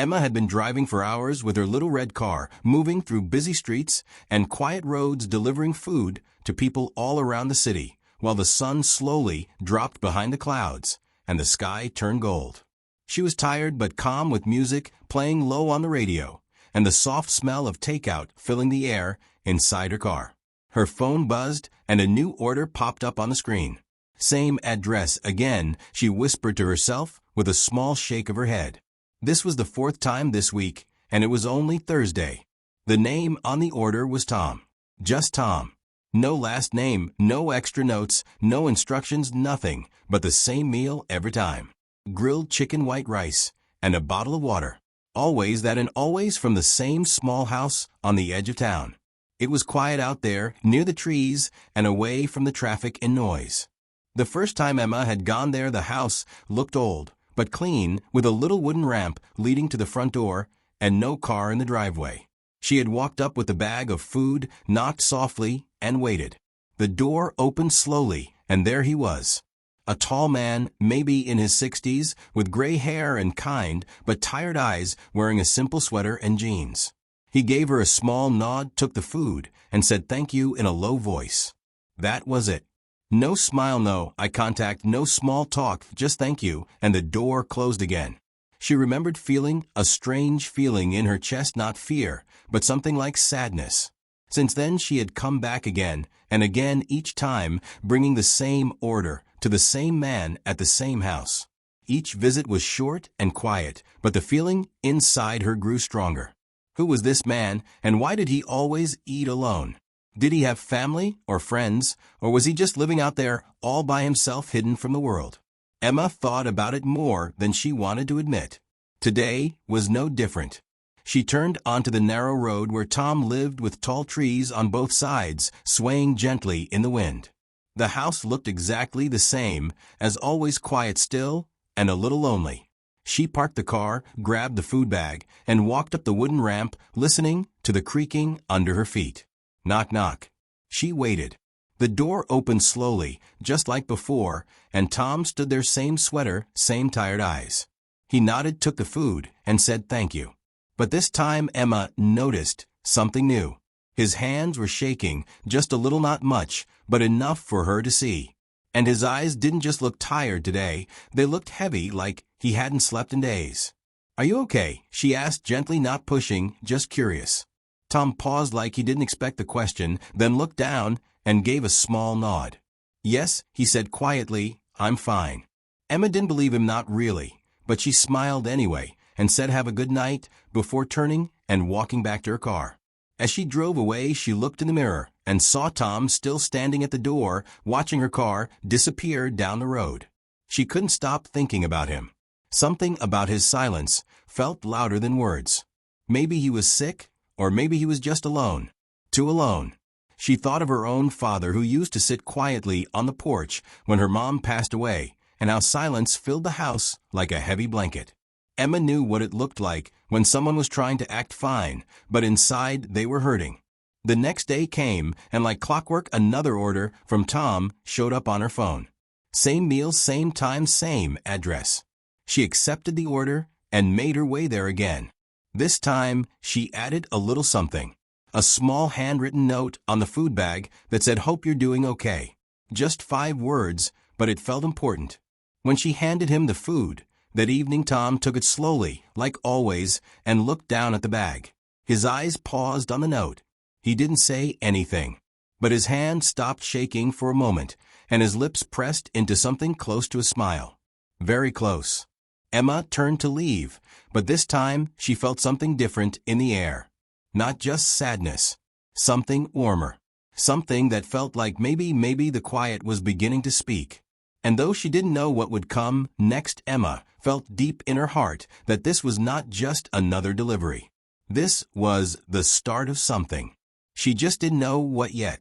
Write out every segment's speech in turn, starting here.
Emma had been driving for hours with her little red car, moving through busy streets and quiet roads delivering food to people all around the city, while the sun slowly dropped behind the clouds and the sky turned gold. She was tired but calm with music playing low on the radio and the soft smell of takeout filling the air inside her car. Her phone buzzed and a new order popped up on the screen. Same address again, she whispered to herself with a small shake of her head. This was the fourth time this week, and it was only Thursday. The name on the order was Tom. Just Tom. No last name, no extra notes, no instructions, nothing, but the same meal every time. Grilled chicken white rice, and a bottle of water. Always that and always from the same small house on the edge of town. It was quiet out there, near the trees, and away from the traffic and noise. The first time Emma had gone there, the house looked old, but clean, with a little wooden ramp leading to the front door, and no car in the driveway. She had walked up with the bag of food, knocked softly, and waited. The door opened slowly, and there he was. A tall man, maybe in his 60s, with gray hair and kind but tired eyes, wearing a simple sweater and jeans. He gave her a small nod, took the food, and said thank you in a low voice. That was it. No smile, no eye contact, no small talk, just thank you, and the door closed again. She remembered feeling a strange feeling in her chest, not fear, but something like sadness. Since then she had come back again and again, each time bringing the same order to the same man at the same house. Each visit was short and quiet, but the feeling inside her grew stronger. Who was this man, and why did he always eat alone? Did he have family or friends, or was he just living out there all by himself, hidden from the world? Emma thought about it more than she wanted to admit. Today was no different. She turned onto the narrow road where Tom lived, with tall trees on both sides, swaying gently in the wind. The house looked exactly the same, as always, quiet still and a little lonely. She parked the car, grabbed the food bag, and walked up the wooden ramp, listening to the creaking under her feet. Knock, knock. She waited. The door opened slowly, just like before, and Tom stood there, same sweater, same tired eyes. He nodded, took the food, and said thank you. But this time Emma noticed something new. His hands were shaking, just a little, not much, but enough for her to see. And his eyes didn't just look tired today, they looked heavy, like he hadn't slept in days. Are you okay? She asked gently, not pushing, just curious. Tom paused like he didn't expect the question, then looked down and gave a small nod. Yes, he said quietly, I'm fine. Emma didn't believe him, not really, but she smiled anyway and said have a good night before turning and walking back to her car. As she drove away, she looked in the mirror and saw Tom still standing at the door, watching her car disappear down the road. She couldn't stop thinking about him. Something about his silence felt louder than words. Maybe he was sick, or maybe he was just alone. Too alone. She thought of her own father, who used to sit quietly on the porch when her mom passed away, and how silence filled the house like a heavy blanket. Emma knew what it looked like when someone was trying to act fine, but inside they were hurting. The next day came, and like clockwork, another order from Tom showed up on her phone. Same meal, same time, same address. She accepted the order and made her way there again. This time, she added a little something. A small handwritten note on the food bag that said, hope you're doing okay. Just 5 words, but it felt important. When she handed him the food that evening, Tom took it slowly, like always, and looked down at the bag. His eyes paused on the note. He didn't say anything, but his hand stopped shaking for a moment, and his lips pressed into something close to a smile. Very close. Emma turned to leave, but this time she felt something different in the air. Not just sadness. Something warmer. Something that felt like maybe the quiet was beginning to speak. And though she didn't know what would come next, Emma felt deep in her heart that this was not just another delivery. This was the start of something. She just didn't know what yet.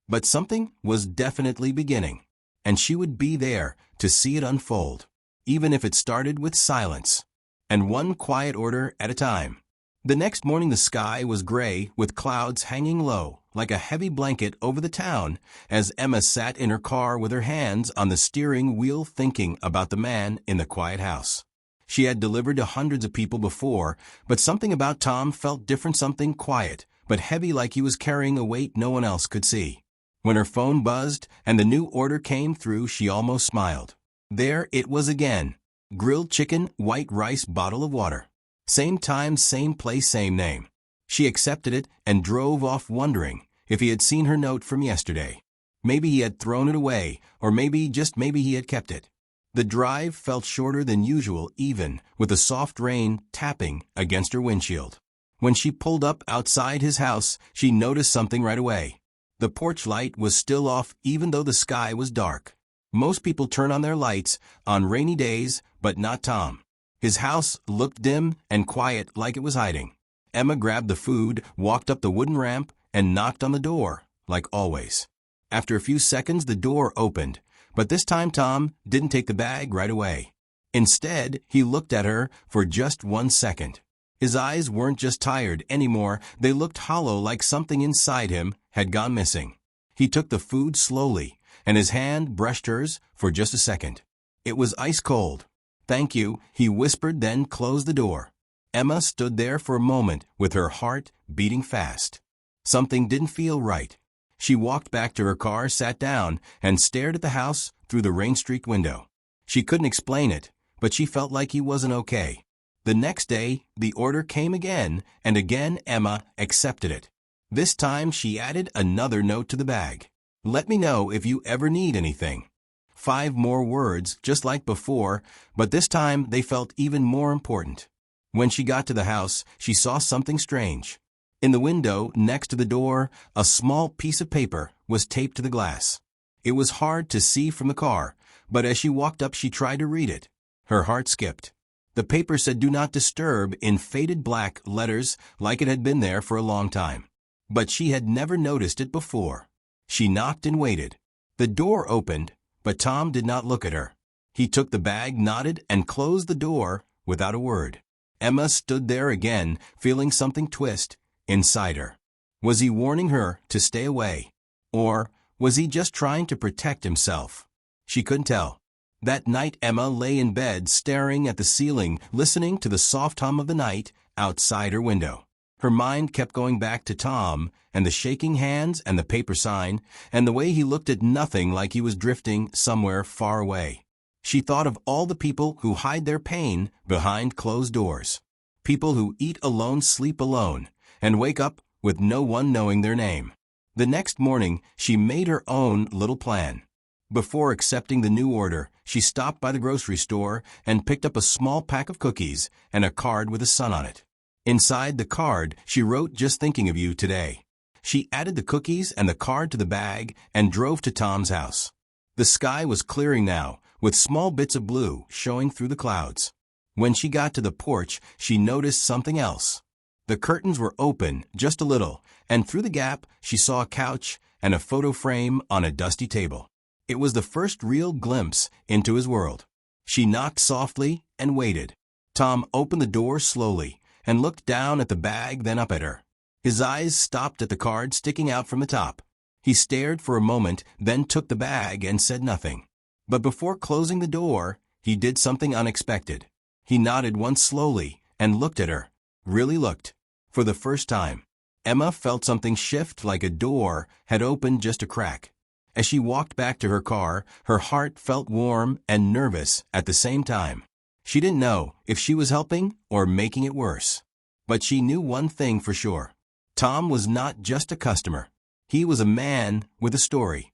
But something was definitely beginning, and she would be there to see it unfold, even if it started with silence, and one quiet order at a time. The next morning the sky was gray, with clouds hanging low like a heavy blanket over the town, as Emma sat in her car with her hands on the steering wheel, thinking about the man in the quiet house. She had delivered to hundreds of people before, but something about Tom felt different, something quiet, but heavy, like he was carrying a weight no one else could see. When her phone buzzed and the new order came through, she almost smiled. There it was again. Grilled chicken, white rice, bottle of water. Same time, same place, same name. She accepted it and drove off, wondering if he had seen her note from yesterday. Maybe he had thrown it away, or maybe, just maybe, he had kept it. The drive felt shorter than usual, even with the soft rain tapping against her windshield. When she pulled up outside his house, she noticed something right away. The porch light was still off, even though the sky was dark. Most people turn on their lights on rainy days, but not Tom. His house looked dim and quiet, like it was hiding. Emma grabbed the food, walked up the wooden ramp, and knocked on the door, like always. After a few seconds, the door opened, but this time Tom didn't take the bag right away. Instead, he looked at her for just 1 second. His eyes weren't just tired anymore, they looked hollow, like something inside him had gone missing. He took the food slowly, and his hand brushed hers for just a second. It was ice cold. "Thank you," he whispered, then closed the door. Emma stood there for a moment with her heart beating fast. Something didn't feel right. She walked back to her car, sat down, and stared at the house through the rain-streaked window. She couldn't explain it, but she felt like he wasn't okay. The next day, the order came again, and again Emma accepted it. This time she added another note to the bag. "Let me know if you ever need anything." 5 more words, just like before, but this time they felt even more important. When she got to the house, she saw something strange. In the window, next to the door, a small piece of paper was taped to the glass. It was hard to see from the car, but as she walked up, she tried to read it. Her heart skipped. The paper said "Do Not Disturb" in faded black letters, like it had been there for a long time. But she had never noticed it before. She knocked and waited. The door opened, but Tom did not look at her. He took the bag, nodded, and closed the door without a word. Emma stood there again, feeling something twist inside her. Was he warning her to stay away? Or was he just trying to protect himself? She couldn't tell. That night Emma lay in bed, staring at the ceiling, listening to the soft hum of the night outside her window. Her mind kept going back to Tom, and the shaking hands, and the paper sign, and the way he looked at nothing, like he was drifting somewhere far away. She thought of all the people who hide their pain behind closed doors. People who eat alone, sleep alone, and wake up with no one knowing their name. The next morning, she made her own little plan. Before accepting the new order, she stopped by the grocery store and picked up a small pack of cookies and a card with a sun on it. Inside the card, she wrote, "Just thinking of you today." She added the cookies and the card to the bag and drove to Tom's house. The sky was clearing now, with small bits of blue showing through the clouds. When she got to the porch, she noticed something else. The curtains were open just a little, and through the gap she saw a couch and a photo frame on a dusty table. It was the first real glimpse into his world. She knocked softly and waited. Tom opened the door slowly and looked down at the bag, then up at her. His eyes stopped at the card sticking out from the top. He stared for a moment, then took the bag and said nothing. But before closing the door, he did something unexpected. He nodded once slowly and looked at her. Really looked. For the first time, Emma felt something shift, like a door had opened just a crack. As she walked back to her car, her heart felt warm and nervous at the same time. She didn't know if she was helping or making it worse. But she knew one thing for sure. Tom was not just a customer. He was a man with a story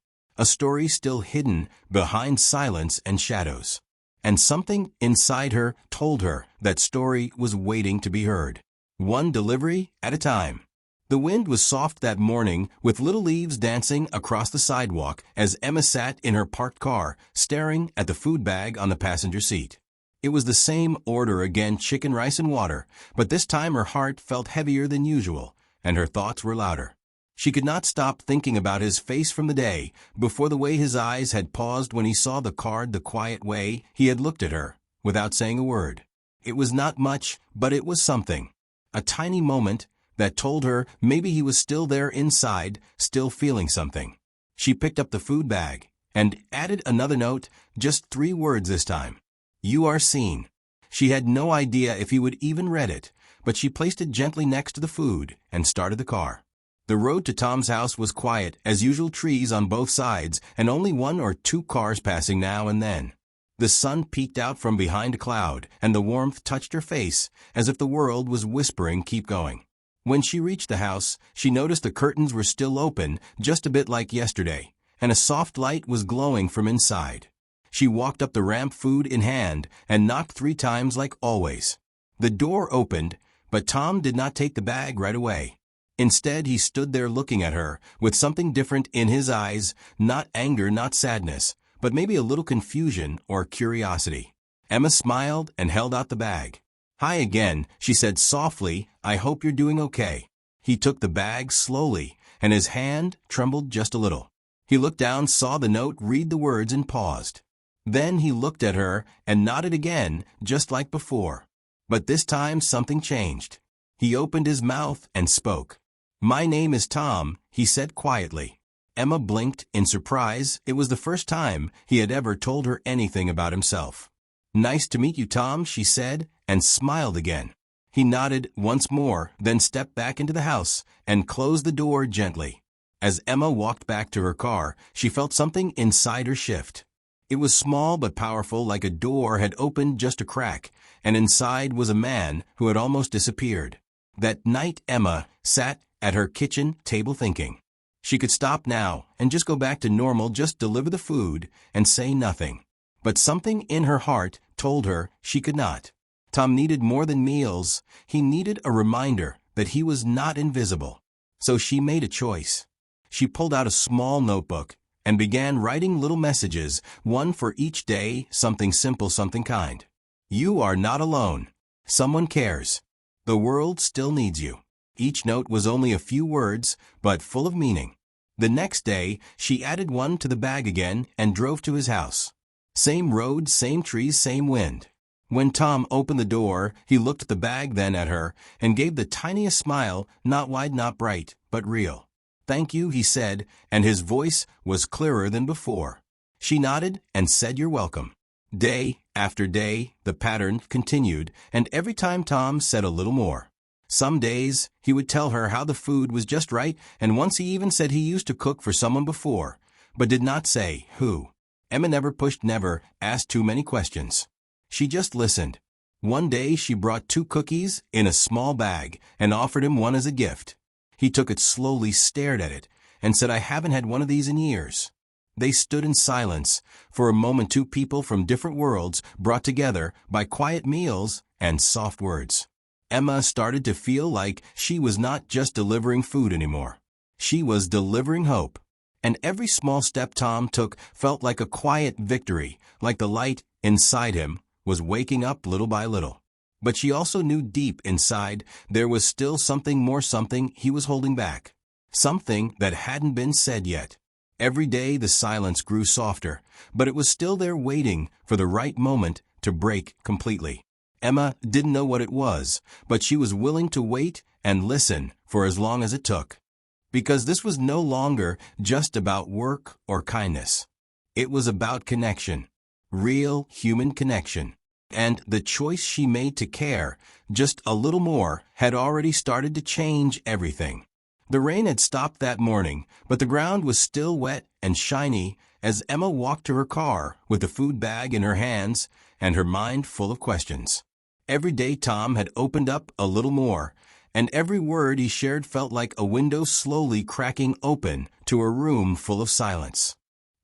still hidden behind silence and shadows. And something inside her told her that story was waiting to be heard. One delivery at a time. The wind was soft that morning, with little leaves dancing across the sidewalk as Emma sat in her parked car, staring at the food bag on the passenger seat. It was the same order again, chicken, rice, and water, but this time her heart felt heavier than usual, and her thoughts were louder. She could not stop thinking about his face from the day before, the way his eyes had paused when he saw the card, the quiet way he had looked at her without saying a word. It was not much, but it was something. A tiny moment that told her maybe he was still there inside, still feeling something. She picked up the food bag and added another note, just 3 words this time. "You are seen." She had no idea if he would even read it, but she placed it gently next to the food and started the car. The road to Tom's house was quiet, as usual, trees on both sides and only one or two cars passing now and then. The sun peeked out from behind a cloud, and the warmth touched her face as if the world was whispering, "Keep going." When she reached the house, she noticed the curtains were still open, just a bit like yesterday, and a soft light was glowing from inside. She walked up the ramp, food in hand, and knocked 3 times like always. The door opened, but Tom did not take the bag right away. Instead, he stood there looking at her, with something different in his eyes, not anger, not sadness, but maybe a little confusion or curiosity. Emma smiled and held out the bag. "Hi again," she said softly. "I hope you're doing okay." He took the bag slowly, and his hand trembled just a little. He looked down, saw the note, read the words, and paused. Then he looked at her and nodded again, just like before. But this time something changed. He opened his mouth and spoke. "My name is Tom," he said quietly. Emma blinked in surprise. It was the first time he had ever told her anything about himself. "Nice to meet you, Tom," she said, and smiled again. He nodded once more, then stepped back into the house and closed the door gently. As Emma walked back to her car, she felt something inside her shift. It was small but powerful, like a door had opened just a crack, and inside was a man who had almost disappeared. That night, Emma sat at her kitchen table thinking. She could stop now and just go back to normal, just deliver the food and say nothing. But something in her heart told her she could not. Tom needed more than meals. He needed a reminder that he was not invisible. So she made a choice. She pulled out a small notebook and began writing little messages, one for each day, something simple, something kind. "You are not alone. Someone cares. The world still needs you." Each note was only a few words, but full of meaning. The next day, she added one to the bag again and drove to his house. Same road, same trees, same wind. When Tom opened the door, he looked at the bag, then at her, and gave the tiniest smile, not wide, not bright, but real. "Thank you," he said, and his voice was clearer than before. She nodded and said, "You're welcome." Day after day, the pattern continued, and every time Tom said a little more. Some days, he would tell her how the food was just right, and once he even said he used to cook for someone before, but did not say who. Emma never pushed, never asked too many questions. She just listened. One day, she brought 2 cookies in a small bag and offered him one as a gift. He took it slowly, stared at it, and said, "I haven't had one of these in years." They stood in silence. For a moment, 2 people from different worlds brought together by quiet meals and soft words. Emma started to feel like she was not just delivering food anymore. She was delivering hope. And every small step Tom took felt like a quiet victory, like the light inside him was waking up little by little. But she also knew deep inside there was still something more, something he was holding back. Something that hadn't been said yet. Every day the silence grew softer, but it was still there, waiting for the right moment to break completely. Emma didn't know what it was, but she was willing to wait and listen for as long as it took. Because this was no longer just about work or kindness. It was about connection. Real human connection. And the choice she made to care just a little more had already started to change everything. The rain had stopped that morning, but the ground was still wet and shiny as Emma walked to her car with the food bag in her hands and her mind full of questions. Every day Tom had opened up a little more, and every word he shared felt like a window slowly cracking open to a room full of silence.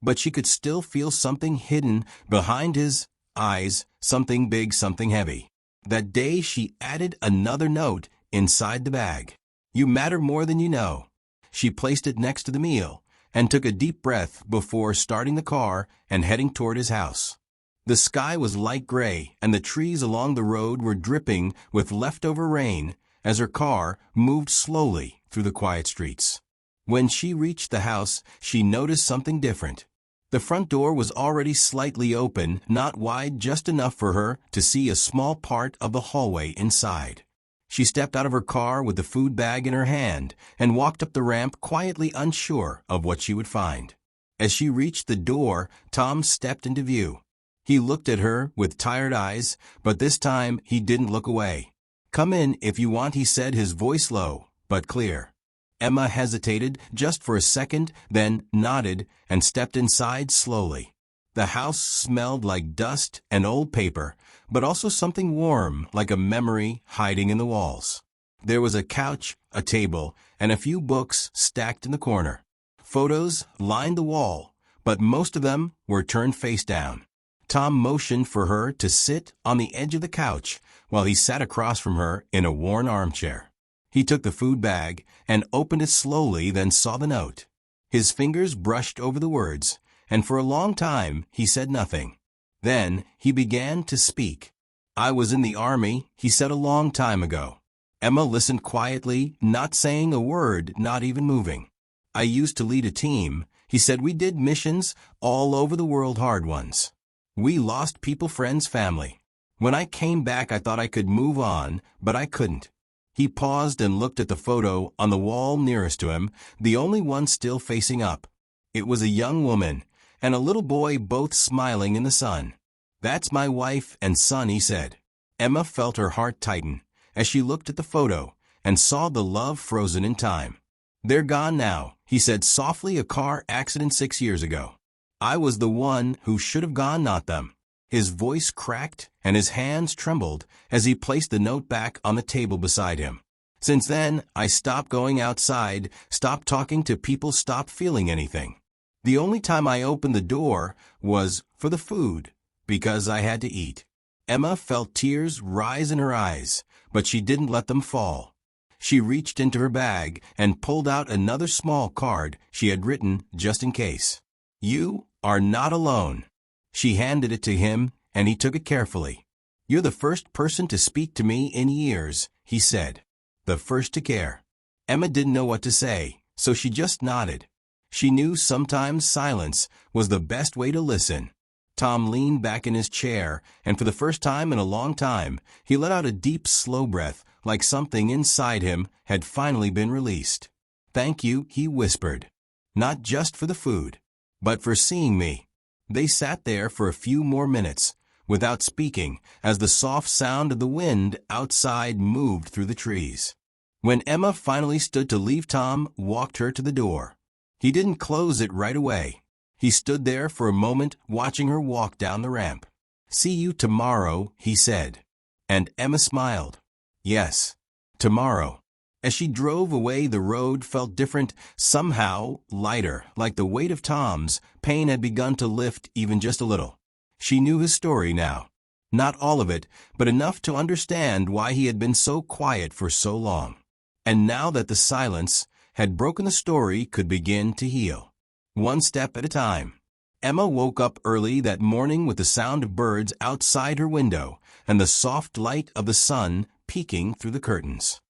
But she could still feel something hidden behind his eyes, something big, something heavy. That day she added another note inside the bag. "You matter more than you know." She placed it next to the meal and took a deep breath before starting the car and heading toward his house. The sky was light gray, and the trees along the road were dripping with leftover rain as her car moved slowly through the quiet streets. When she reached the house, she noticed something different. The front door was already slightly open, not wide, just enough for her to see a small part of the hallway inside. She stepped out of her car with the food bag in her hand and walked up the ramp, quietly unsure of what she would find. As she reached the door, Tom stepped into view. He looked at her with tired eyes, but this time he didn't look away. "Come in if you want," he said, his voice low, but clear. Emma hesitated just for a second, then nodded and stepped inside slowly. The house smelled like dust and old paper, but also something warm, like a memory hiding in the walls. There was a couch, a table, and a few books stacked in the corner. Photos lined the wall, but most of them were turned face down. Tom motioned for her to sit on the edge of the couch while he sat across from her in a worn armchair. He took the food bag and opened it slowly, then saw the note. His fingers brushed over the words, and for a long time he said nothing. Then he began to speak. "I was in the army," he said, "a long time ago." Emma listened quietly, not saying a word, not even moving. "I used to lead a team," he said. "We did missions all over the world, hard ones. We lost people, friends, family. When I came back, I thought I could move on, but I couldn't." He paused and looked at the photo on the wall nearest to him, the only one still facing up. It was a young woman and a little boy, both smiling in the sun. "That's my wife and son," he said. Emma felt her heart tighten as she looked at the photo and saw the love frozen in time. "They're gone now," he said softly. "A car accident 6 years ago. I was the one who should have gone, not them." His voice cracked and his hands trembled as he placed the note back on the table beside him. "Since then, I stopped going outside, stopped talking to people, stopped feeling anything. The only time I opened the door was for the food, because I had to eat." Emma felt tears rise in her eyes, but she didn't let them fall. She reached into her bag and pulled out another small card she had written just in case. "You are not alone." She handed it to him, and he took it carefully. "You're the first person to speak to me in years," he said. "The first to care." Emma didn't know what to say, so she just nodded. She knew sometimes silence was the best way to listen. Tom leaned back in his chair, and for the first time in a long time, he let out a deep, slow breath, like something inside him had finally been released. "Thank you," he whispered. "Not just for the food, but for seeing me." They sat there for a few more minutes, without speaking, as the soft sound of the wind outside moved through the trees. When Emma finally stood to leave, Tom walked her to the door. He didn't close it right away. He stood there for a moment, watching her walk down the ramp. "See you tomorrow," he said. And Emma smiled. Yes, tomorrow. As she drove away, the road felt different, somehow lighter, like the weight of Tom's pain had begun to lift even just a little. She knew his story now. Not all of it, but enough to understand why he had been so quiet for so long. And now that the silence had broken, the story could begin to heal. One step at a time. Emma woke up early that morning with the sound of birds outside her window and the soft light of the sun peeking through the curtains.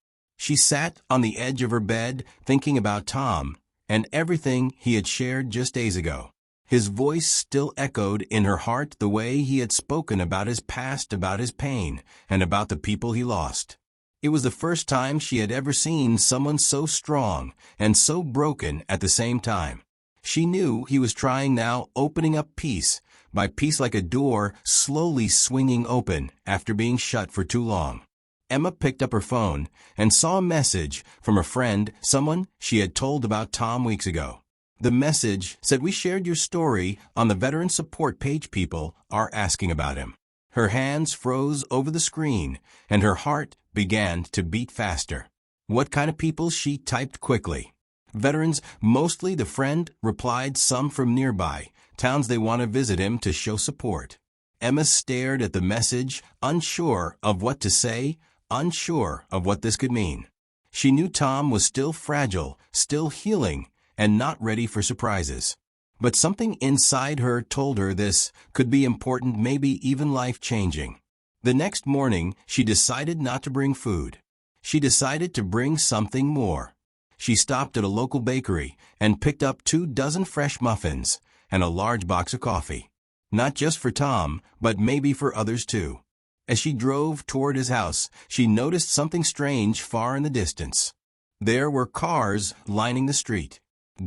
She sat on the edge of her bed, thinking about Tom and everything he had shared just days ago. His voice still echoed in her heart, the way he had spoken about his past, about his pain, and about the people he lost. It was the first time she had ever seen someone so strong and so broken at the same time. She knew he was trying now, opening up piece by piece, like a door slowly swinging open after being shut for too long. Emma picked up her phone and saw a message from a friend, someone she had told about Tom weeks ago. The message said, "We shared your story on the veteran support page. People are asking about him." Her hands froze over the screen, and her heart began to beat faster. "What kind of people?" she typed quickly. "Veterans, mostly," the friend replied. "Some from nearby towns. They want to visit him to show support." Emma stared at the message, unsure of what to say, unsure of what this could mean. She knew Tom was still fragile, still healing, and not ready for surprises. But something inside her told her this could be important, maybe even life-changing. The next morning, she decided not to bring food. She decided to bring something more. She stopped at a local bakery and picked up 24 fresh muffins and a large box of coffee. Not just for Tom, but maybe for others too. As she drove toward his house, she noticed something strange far in the distance. There were cars lining the street.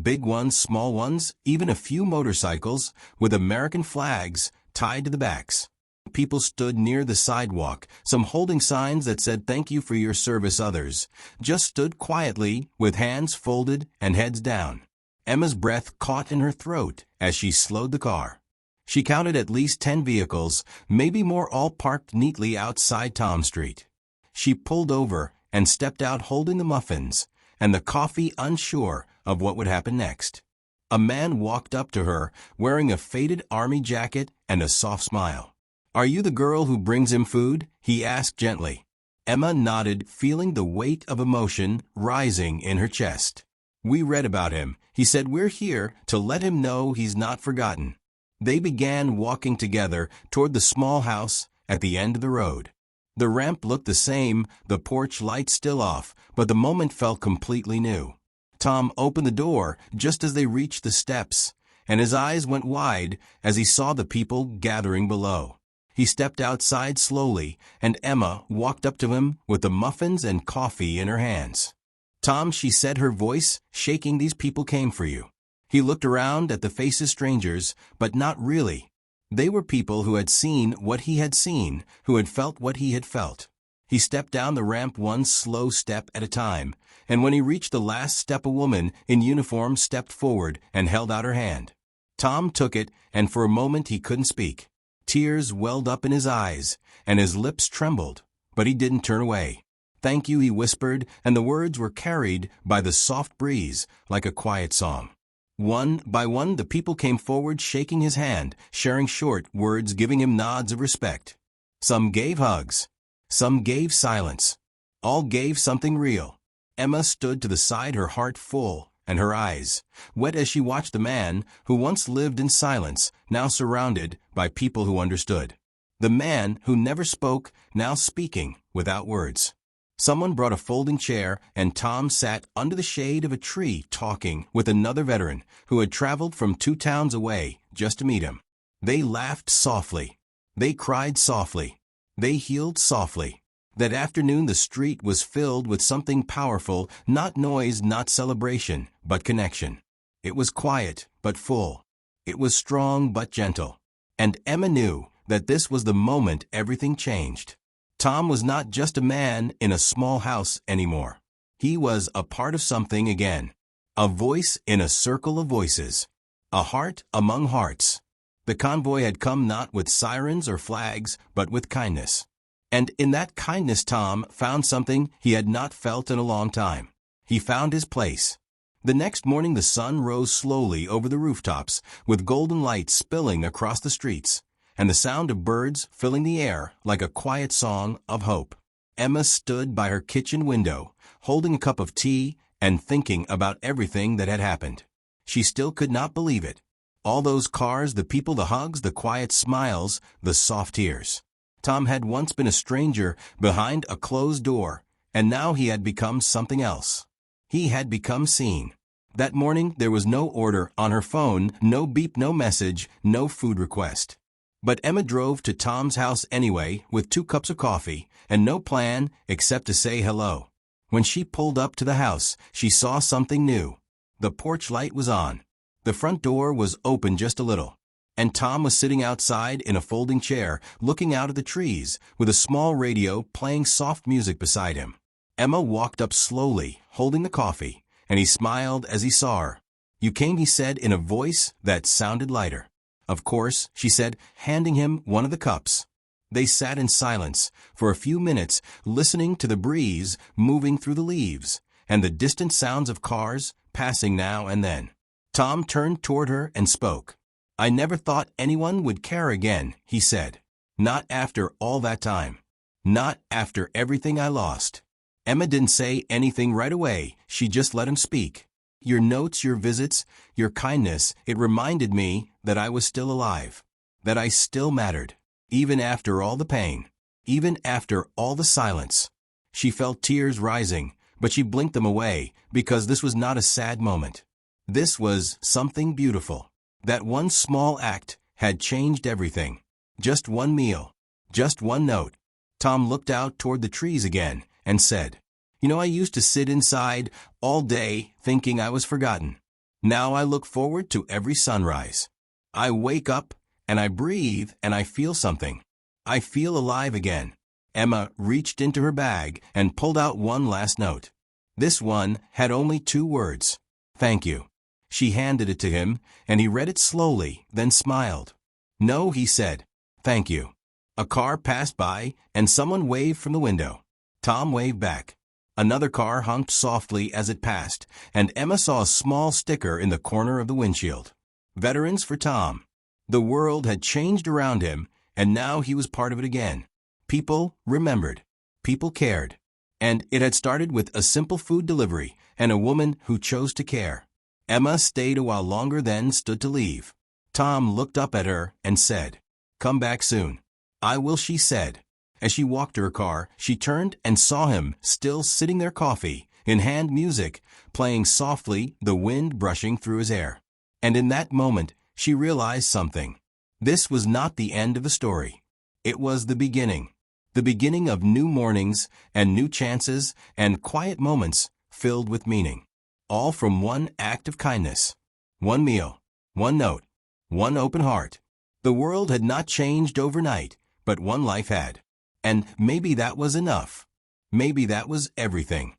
Big ones, small ones, even a few motorcycles with American flags tied to the backs. People stood near the sidewalk, some holding signs that said thank you for your service. Others just stood quietly with hands folded and heads down. Emma's breath caught in her throat as she slowed the car. She counted at least 10 vehicles, maybe more, all parked neatly outside Tom Street. She pulled over and stepped out holding the muffins and the coffee, unsure of what would happen next. A man walked up to her wearing a faded army jacket and a soft smile. "Are you the girl who brings him food?" he asked gently. Emma nodded, feeling the weight of emotion rising in her chest. "We read about him," he said. "We're here to let him know he's not forgotten." They began walking together toward the small house at the end of the road. The ramp looked the same, the porch light still off, but the moment felt completely new. Tom opened the door just as they reached the steps, and his eyes went wide as he saw the people gathering below. He stepped outside slowly, and Emma walked up to him with the muffins and coffee in her hands. "Tom," she said, her voice shaking, "these people came for you." He looked around at the faces, strangers, but not really. They were people who had seen what he had seen, who had felt what he had felt. He stepped down the ramp one slow step at a time, and when he reached the last step, a woman in uniform stepped forward and held out her hand. Tom took it, and for a moment he couldn't speak. Tears welled up in his eyes, and his lips trembled, but he didn't turn away. "Thank you," he whispered, and the words were carried by the soft breeze like a quiet song. One by one, the people came forward, shaking his hand, sharing short words, giving him nods of respect. Some gave hugs. Some gave silence. All gave something real. Emma stood to the side, her heart full and her eyes wet as she watched the man who once lived in silence, now surrounded by people who understood. The man who never spoke, now speaking without words. Someone brought a folding chair, and Tom sat under the shade of a tree talking with another veteran who had traveled from 2 towns away just to meet him. They laughed softly. They cried softly. They healed softly. That afternoon the street was filled with something powerful, not noise, not celebration, but connection. It was quiet but full. It was strong but gentle. And Emma knew that this was the moment everything changed. Tom was not just a man in a small house anymore. He was a part of something again. A voice in a circle of voices. A heart among hearts. The convoy had come not with sirens or flags, but with kindness. And in that kindness Tom found something he had not felt in a long time. He found his place. The next morning the sun rose slowly over the rooftops, with golden light spilling across the streets, and the sound of birds filling the air like a quiet song of hope. Emma stood by her kitchen window, holding a cup of tea and thinking about everything that had happened. She still could not believe it. All those cars, the people, the hugs, the quiet smiles, the soft tears. Tom had once been a stranger behind a closed door, and now he had become something else. He had become seen. That morning there was no order on her phone, no beep, no message, no food request. But Emma drove to Tom's house anyway with 2 cups of coffee and no plan except to say hello. When she pulled up to the house, she saw something new. The porch light was on. The front door was open just a little, and Tom was sitting outside in a folding chair, looking out at the trees, with a small radio playing soft music beside him. Emma walked up slowly, holding the coffee, and he smiled as he saw her. "You came," he said in a voice that sounded lighter. "Of course," she said, handing him one of the cups. They sat in silence for a few minutes, listening to the breeze moving through the leaves, and the distant sounds of cars passing now and then. Tom turned toward her and spoke. "I never thought anyone would care again," he said. "Not after all that time. Not after everything I lost." Emma didn't say anything right away. She just let him speak. "Your notes, your visits, your kindness, it reminded me that I was still alive, that I still mattered, even after all the pain, even after all the silence." She felt tears rising, but she blinked them away because this was not a sad moment. This was something beautiful. That one small act had changed everything. Just one meal, just one note. Tom looked out toward the trees again and said, "You know, I used to sit inside all day thinking I was forgotten. Now I look forward to every sunrise. I wake up and I breathe and I feel something. I feel alive again. Emma reached into her bag and pulled out one last note. This one had only 2 words. Thank you. She handed it to him, and he read it slowly, then smiled. No, he said. Thank you. A car passed by, and someone waved from the window. Tom waved back. Another car honked softly as it passed, and Emma saw a small sticker in the corner of the windshield. Veterans for Tom. The world had changed around him, and now he was part of it again. People remembered. People cared. And it had started with a simple food delivery and a woman who chose to care. Emma stayed a while longer, then stood to leave. Tom looked up at her and said, "Come back soon." "I will," she said. As she walked to her car, she turned and saw him still sitting there, coffee in hand, music playing softly, the wind brushing through his hair. And in that moment, she realized something. This was not the end of the story. It was the beginning. The beginning of new mornings and new chances and quiet moments filled with meaning. All from one act of kindness. One meal. One note. One open heart. The world had not changed overnight, but one life had. And maybe that was enough. Maybe that was everything.